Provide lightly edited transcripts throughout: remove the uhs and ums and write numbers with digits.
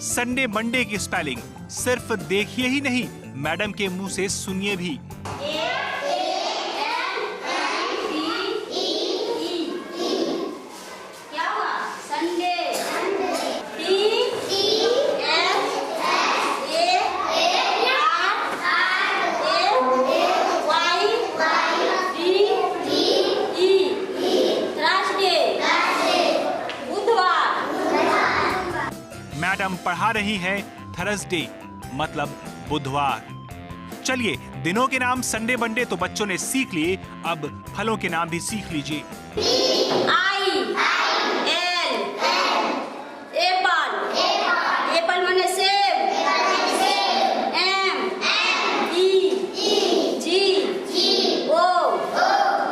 Sunday Monday की spelling. सिर्फ देखिए ही नहीं, मैडम के मुंह से सुनिए भी। क्या हुआ? संडे। मैडम पढ़ा रही है थर्सडे मतलब बुधवार। चलिए, दिनों के नाम संडे मंडे तो बच्चों ने सीख लिए, अब फलों के नाम भी सीख लीजिए। एप्पल माने सेब।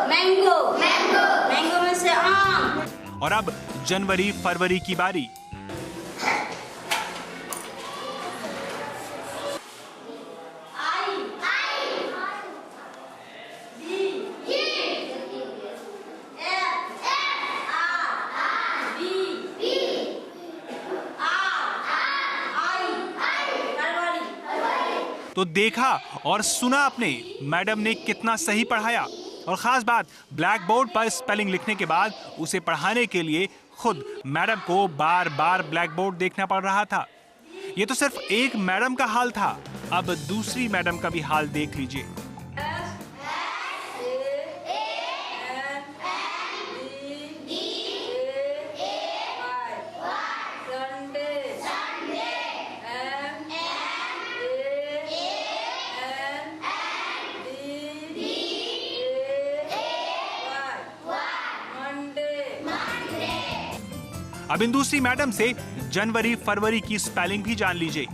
मैंगो। मैंगो में से आम। और अब जनवरी फरवरी की बारी। तो देखा और सुना आपने, मैडम ने कितना सही पढ़ाया। और खास बात, ब्लैक बोर्ड पर स्पेलिंग लिखने के बाद उसे पढ़ाने के लिए खुद मैडम को बार बार ब्लैक बोर्ड देखना पड़ रहा था। ये तो सिर्फ एक मैडम का हाल था, अब दूसरी मैडम का भी हाल देख लीजिए। अब इन दूसरी मैडम से जनवरी फरवरी की स्पेलिंग भी जान लीजिए।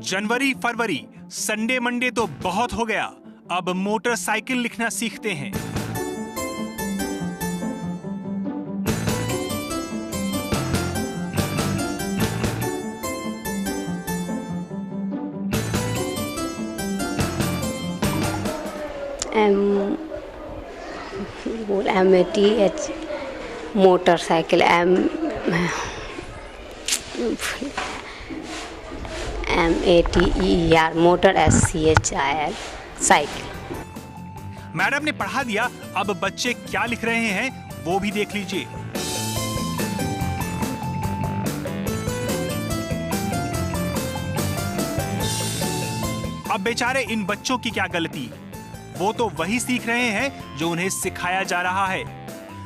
जनवरी फरवरी संडे मंडे तो बहुत हो गया, अब मोटरसाइकिल लिखना सीखते हैं। MATH motorcycle, MATER motor, SCHIL cycle. Madam ने पढ़ा दिया, अब बच्चे क्या लिख रहे हैं वो भी देख लीजिए। अब बेचारे इन बच्चों की क्या गलती, वो तो वही सीख रहे हैं जो उन्हें सिखाया जा रहा है।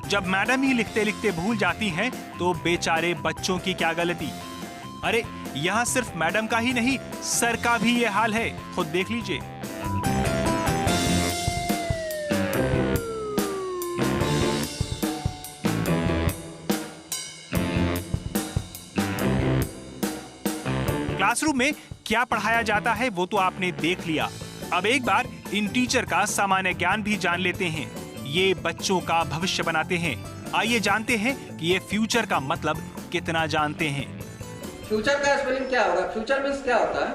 जब मैडम ही लिखते लिखते भूल जाती हैं तो बेचारे बच्चों की क्या गलती। अरे यहाँ सिर्फ मैडम का ही नहीं, सर का भी ये हाल है, खुद देख लीजिए। क्लासरूम में क्या पढ़ाया जाता है वो तो आपने देख लिया। अब एक बार इन टीचर का सामान्य ज्ञान भी जान लेते हैं। ये बच्चों का भविष्य बनाते हैं। आइए जानते हैं कि ये फ्यूचर का मतलब कितना जानते हैं। फ्यूचर का स्पेलिंग क्या होगा? फ्यूचर मीन्स क्या होता है?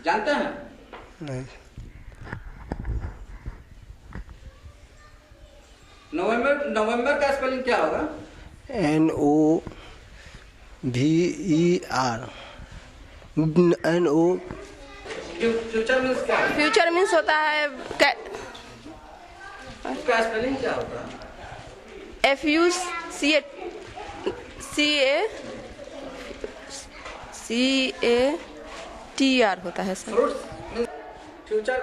जानते हैं? नहीं। नवंबर का स्पेलिंग क्या होगा? NOVER NO। फ्यूचर मीन्स क्या है? फ्यूचर मीन्स होता है उसका स्पेलिंग क्या होता है? FUCATR होता है सर। फ्यूचर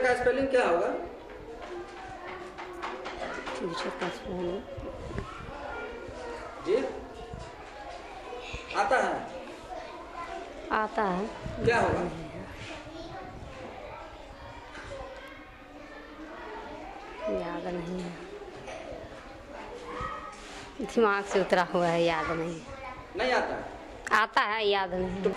का स्पेलिंग क्या होगा? फ्यूचर का स्पेलिंग जी आता है? आता है, क्या होगा? याद नहीं है, दिमाग से उतरा हुआ है, याद नहीं है। नहीं आता? आता है, याद नहीं है।